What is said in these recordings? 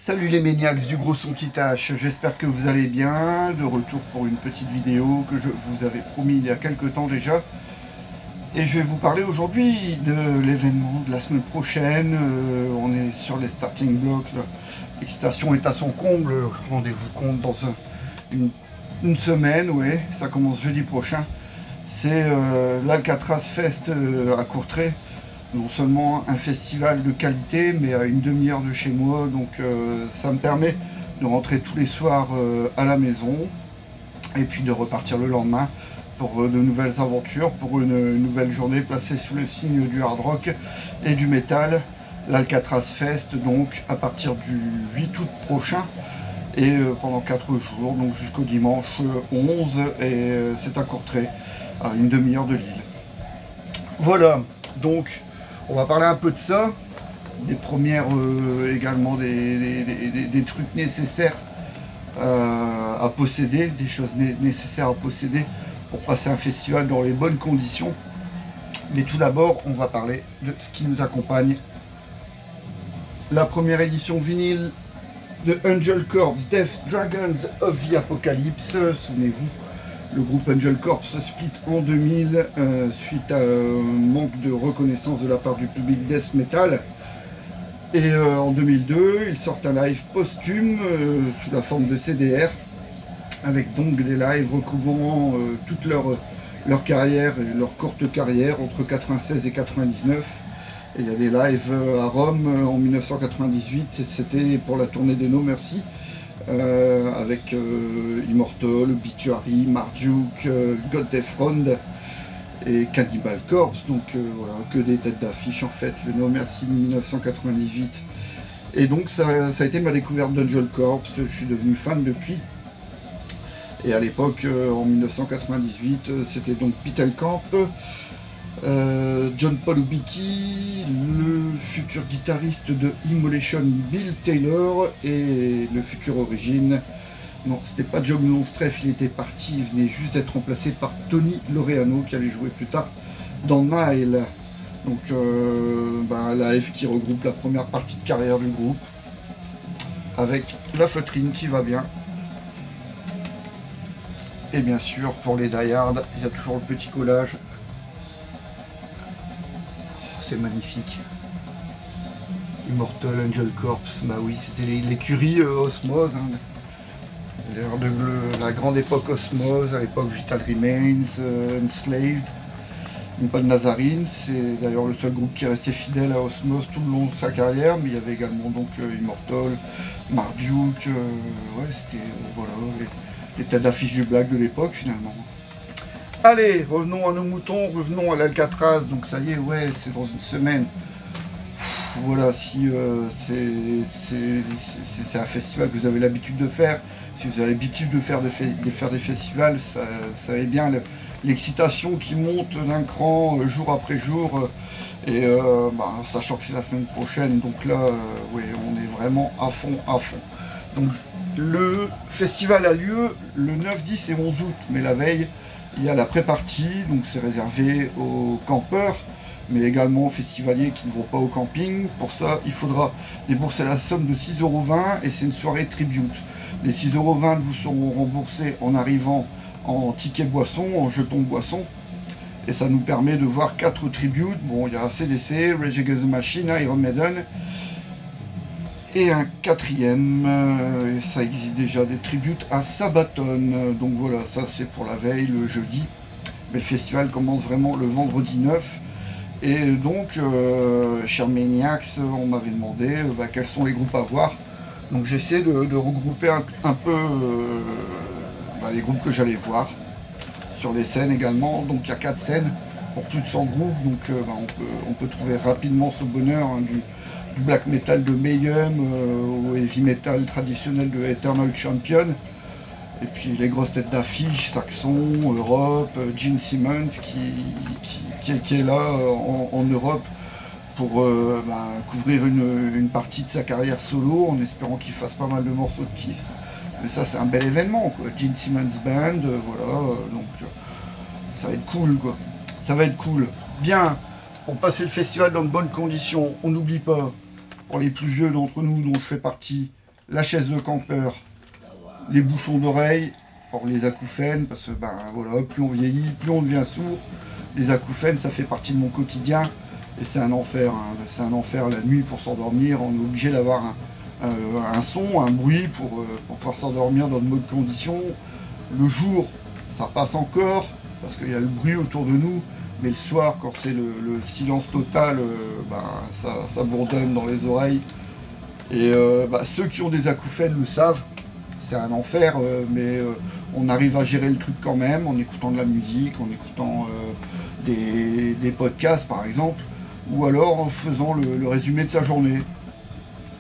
Salut les maniacs du gros son qui tâche, j'espère que vous allez bien, de retour pour une petite vidéo que je vous avais promis il y a quelques temps déjà. Et je vais vous parler aujourd'hui de l'événement de la semaine prochaine. On est sur les starting blocks, l'excitation est à son comble, rendez-vous compte dans une semaine, ouais, ça commence jeudi prochain. C'est l'Alcatraz Fest à Courtrai. Non seulement un festival de qualité, mais à une demi-heure de chez moi, donc ça me permet de rentrer tous les soirs à la maison, et puis de repartir le lendemain pour de nouvelles aventures, pour une nouvelle journée placée sous le signe du hard rock et du métal. L'Alcatraz Fest, donc à partir du 8 août prochain, et pendant 4 jours, donc jusqu'au dimanche 11, et c'est à Courtrai, à une demi-heure de Lille. Voilà, donc on va parler un peu de ça, des premières également des trucs nécessaires à posséder, des choses nécessaires à posséder pour passer un festival dans les bonnes conditions. Mais tout d'abord, on va parler de ce qui nous accompagne. La première édition vinyle de Angel Corps, Death Dragons of the Apocalypse, souvenez-vous. Le groupe Angel Corps se split en 2000 suite à un manque de reconnaissance de la part du public death metal. Et en 2002, ils sortent un live posthume sous la forme de CDR, avec donc des lives recouvrant toute leur carrière, et leur courte carrière entre 96 et 99. Et il y a des lives à Rome en 1998, c'était pour la tournée des No Mercy. Avec Immortal, Obituary, Marduk, God Death Front et Cannibal Corpse, donc voilà, que des têtes d'affiche en fait, le No Mercy 1998. Et donc ça a été ma découverte d'Angel Corps, je suis devenu fan depuis. Et à l'époque, en 1998, c'était donc Pete Elkamp, John Paul Hubicki, le futur guitariste de Immolation Bill Taylor et le futur Origin. Non, c'était pas John Longstreth, il était parti, il venait juste d'être remplacé par Tony Laureano qui allait jouer plus tard dans Nile. Donc un live qui regroupe la première partie de carrière du groupe avec la feutrine qui va bien. Et bien sûr, pour les die-hard, il y a toujours le petit collage. C'est magnifique. Immortal, Angel Corps, bah oui, c'était l'écurie Osmose, hein. De la grande époque Osmose, à l'époque Vital Remains, Enslaved, Impaled Nazarene, c'est d'ailleurs le seul groupe qui est resté fidèle à Osmose tout le long de sa carrière, mais il y avait également donc Immortal, Marduk, ouais, c'était voilà, les têtes d'affiche du black de l'époque finalement. Allez, revenons à nos moutons, revenons à l'Alcatraz, donc ça y est, ouais, c'est dans une semaine. Voilà, si c'est un festival que vous avez l'habitude de faire, si vous avez l'habitude de faire des festivals, ça savez bien l'excitation qui monte d'un cran jour après jour, et sachant que c'est la semaine prochaine, donc là, ouais, on est vraiment à fond, à fond. Donc le festival a lieu le 9, 10 et 11 août, mais la veille, il y a la pré-partie, donc c'est réservé aux campeurs, mais également aux festivaliers qui ne vont pas au camping. Pour ça, il faudra débourser la somme de 6,20 € et c'est une soirée tribute. Les 6,20 € vous seront remboursés en arrivant en ticket boisson, en jeton boisson. Et ça nous permet de voir 4 tributes. Bon, il y a AC/DC, Rage Against the Machine, Iron Maiden. Et un quatrième, ça existe déjà, des tributes à Sabaton. Donc voilà, ça c'est pour la veille, le jeudi. Mais le festival commence vraiment le vendredi 9. Et donc, chers Maniacs, on m'avait demandé quels sont les groupes à voir. Donc j'essaie de regrouper un peu les groupes que j'allais voir. Sur les scènes également, donc il y a 4 scènes pour plus de 100 groupes. Donc on peut trouver rapidement ce bonheur, hein, du black metal de Mayhem au heavy metal traditionnel de Eternal Champion, et puis les grosses têtes d'affiche, Saxon, Europe, Gene Simmons qui est là en Europe pour couvrir une partie de sa carrière solo, en espérant qu'il fasse pas mal de morceaux de Kiss. Mais ça c'est un bel événement, quoi. Gene Simmons Band, voilà, donc ça va être cool, quoi. Ça va être cool. Bien, pour passer le festival dans de bonnes conditions, on n'oublie pas, pour les plus vieux d'entre nous, dont je fais partie, la chaise de campeur, les bouchons d'oreille, pour les acouphènes, parce que ben voilà, plus on vieillit, plus on devient sourd. Les acouphènes, ça fait partie de mon quotidien, et c'est un enfer, hein. C'est un enfer la nuit pour s'endormir. On est obligé d'avoir un son, un bruit pour pouvoir s'endormir dans de bonnes conditions. Le jour, ça passe encore, parce qu'il y a le bruit autour de nous, mais le soir, quand c'est le silence total, ben, ça bourdonne dans les oreilles. Et ceux qui ont des acouphènes le savent, c'est un enfer, mais on arrive à gérer le truc quand même, en écoutant de la musique, en écoutant des podcasts par exemple, ou alors en faisant le résumé de sa journée.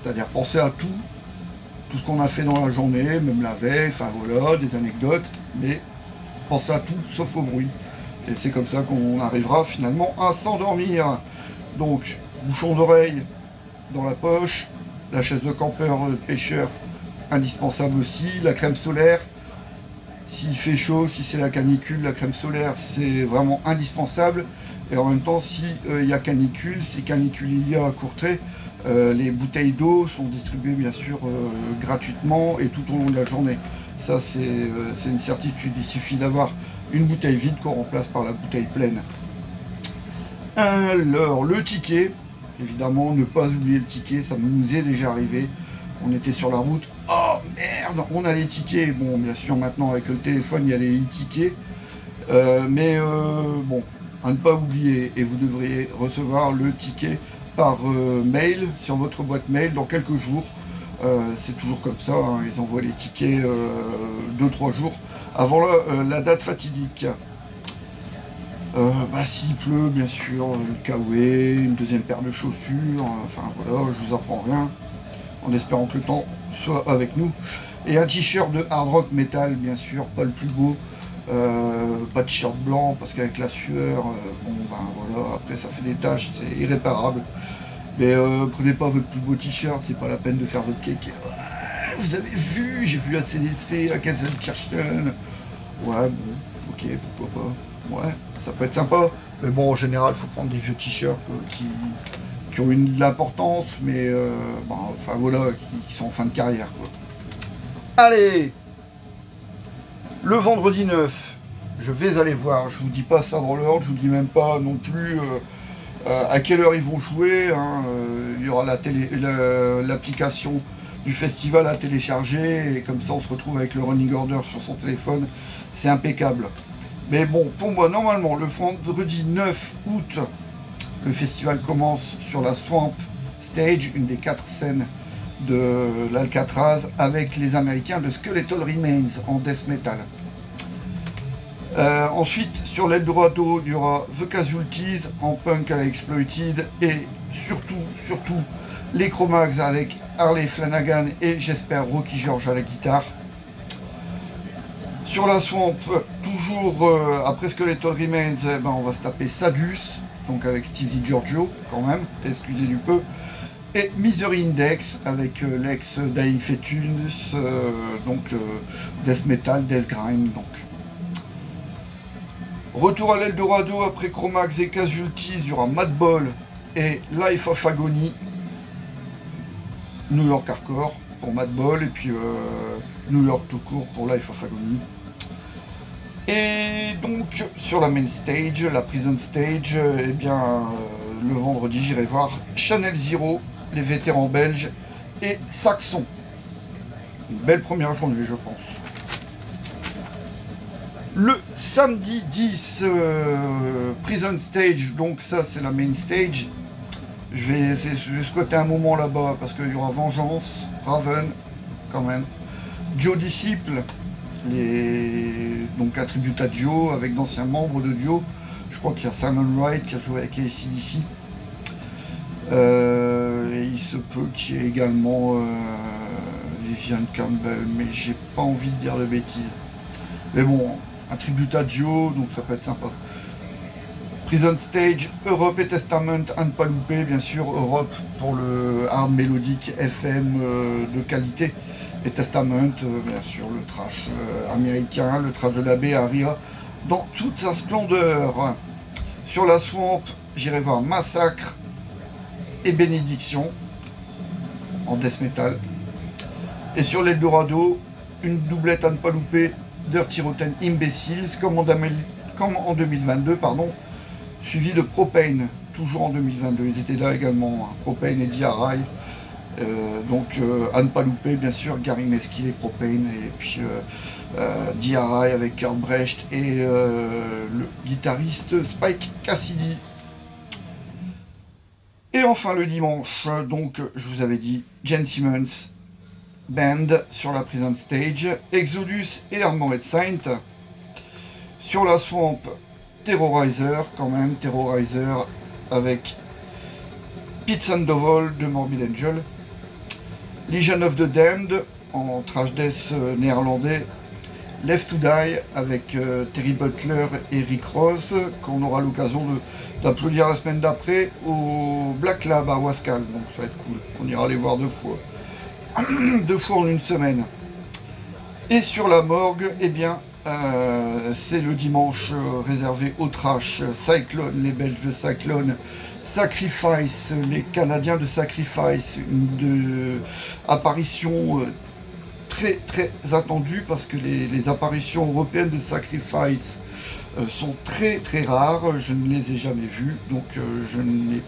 C'est-à-dire penser à tout ce qu'on a fait dans la journée, même la veille, enfin voilà, des anecdotes, mais penser à tout sauf au bruit. Et c'est comme ça qu'on arrivera finalement à s'endormir. Donc, bouchon d'oreille dans la poche, la chaise de campeur pêcheur indispensable aussi, la crème solaire. S'il fait chaud, si c'est la canicule, la crème solaire c'est vraiment indispensable. Et en même temps, si y a canicule, si canicule il y a à Courtrai, les bouteilles d'eau sont distribuées bien sûr gratuitement et tout au long de la journée. Ça c'est une certitude, il suffit d'avoir une bouteille vide qu'on remplace par la bouteille pleine. Alors le ticket, évidemment ne pas oublier le ticket, ça nous est déjà arrivé. On était sur la route, oh merde, on a les tickets. Bon, bien sûr maintenant avec le téléphone il y a les e-tickets, bon, à ne pas oublier, et vous devriez recevoir le ticket par mail sur votre boîte mail dans quelques jours. C'est toujours comme ça, hein, ils envoient les tickets 2-3 jours avant la date fatidique. S'il pleut, bien sûr, le kawaii, une deuxième paire de chaussures, enfin voilà, je vous apprends rien, en espérant que le temps soit avec nous. Et un t-shirt de hard rock metal, bien sûr, pas le plus beau, pas de t-shirt blanc, parce qu'avec la sueur, voilà, après ça fait des taches, c'est irréparable. Mais prenez pas votre plus beau t-shirt, c'est pas la peine de faire votre cake. Vous avez vu, j'ai vu ACDC, à Gelsenkirchen. Ouais, bon, ok, pourquoi pas. Ouais, ça peut être sympa. Mais bon, en général, il faut prendre des vieux t-shirts qui ont de l'importance, mais enfin voilà, qui sont en fin de carrière, quoi. Allez, le vendredi 9, je vais aller voir, je vous dis pas ça dans l'ordre, je vous dis même pas non plus à quelle heure ils vont jouer, hein. Il y aura l'application du festival à télécharger, et comme ça on se retrouve avec le running order sur son téléphone, c'est impeccable. Mais bon, pour moi, normalement, le vendredi 9 août, le festival commence sur la Swamp Stage, une des 4 scènes de l'Alcatraz, avec les Américains de Skeletal Remains en death metal. Ensuite, sur l'Eldorado, il y aura The Casualties en punk à Exploited, et surtout, les Cro-Mags avec Harley Flanagan et j'espère Rocky George à la guitare. Sur la Swamp, toujours après Skeletal Remains, on va se taper Sadus, donc avec Steve DiGiorgio quand même, excusez du peu, et Misery Index avec l'ex Dying Fetus, Death Metal, Death Grind. Donc. Retour à l'Eldorado après Cro-Mags et Casualties, il y aura Madball et Life of Agony, New York Hardcore pour Madball, et puis New York tout court pour Life of Agony. Et donc sur la main stage, la prison stage, le vendredi j'irai voir Channel Zero, les vétérans belges, et Saxon. Une belle première journée, je pense. Le samedi 10, prison stage, donc ça c'est la main stage. Je vais squatter un moment là-bas parce qu'il y aura Vengeance, Raven quand même, Dio Disciple, donc un tribute à Dio avec d'anciens membres de Dio. Je crois qu'il y a Simon Wright qui a joué avec AC/DC. Et il se peut qu'il y ait également Vivian Campbell, mais j'ai pas envie de dire de bêtises. Mais bon, un tribute à Dio, donc ça peut être sympa. Prison Stage, Europe et Testament, à ne pas louper, bien sûr, Europe pour le hard mélodique FM de qualité, et Testament, bien sûr, le trash américain, le trash de la Bay Area, dans toute sa splendeur. Sur la Swamp, j'irai voir Massacre et Bénédiction, en death metal. Et sur l'Eldorado, une doublette à ne pas louper, Dirty Rotten Imbeciles, comme en 2022, pardon, suivi de Propane, toujours en 2022. Ils étaient là également, hein, Propane et DRI. Donc à ne pas louper, bien sûr, Gary Mesquier, Propane, et puis DRI avec Kurt Brecht et le guitariste Spike Cassidy. Et enfin le dimanche, donc je vous avais dit, Gene Simmons Band sur la Prison Stage, Exodus et Armored Saint. Sur la Swamp, Terrorizer, quand même, Terrorizer avec Pete Sandoval de Morbid Angel. Legion of the Damned en thrash death néerlandais. Left to Die avec Terry Butler et Rick Ross, qu'on aura l'occasion d'applaudir la semaine d'après au Black Lab à Wascal. Donc ça va être cool. On ira les voir 2 fois. 2 fois en une semaine. Et sur la morgue, eh bien, c'est le dimanche réservé au trash. Cyclone, les Belges de Cyclone. Sacrifice, les Canadiens de Sacrifice. Une apparition très très attendue parce que les apparitions européennes de Sacrifice sont très très rares. Je ne les ai jamais vues, donc je n'ai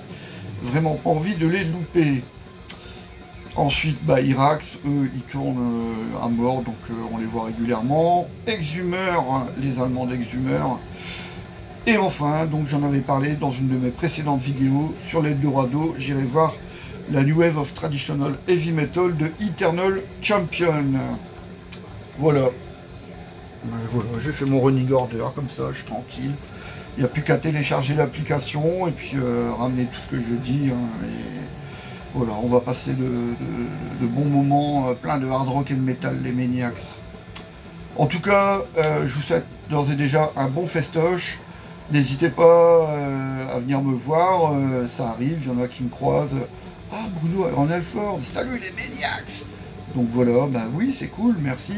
vraiment pas envie de les louper. Ensuite, Irax, eux, ils tournent à mort, donc on les voit régulièrement. Exhumer, les Allemands d'Exhumer. Et enfin, donc j'en avais parlé dans une de mes précédentes vidéos, sur l'Eldorado, j'irai voir la New Wave of Traditional Heavy Metal de Eternal Champion. Voilà. Voilà, j'ai fait mon running order, comme ça, je suis tranquille. Il n'y a plus qu'à télécharger l'application et puis ramener tout ce que je dis. Hein, et voilà, on va passer de bons moments, plein de hard rock et de metal, les Maniacs. En tout cas, je vous souhaite d'ores et déjà un bon festoche. N'hésitez pas à venir me voir, ça arrive, il y en a qui me croisent. Ah, Bruno en Alford, salut les Maniacs! Donc voilà, ben oui, c'est cool, merci.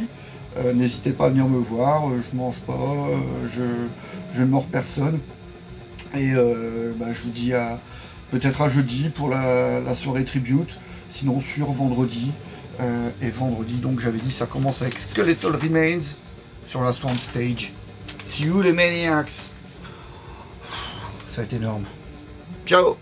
N'hésitez pas à venir me voir, je mange pas, je ne mords personne. Et je vous dis peut-être à jeudi pour la soirée tribute, sinon sur vendredi. Et vendredi, donc j'avais dit, ça commence avec Skeletal Remains sur la Swamp Stage. See you les Maniacs! Ça va être énorme. Ciao!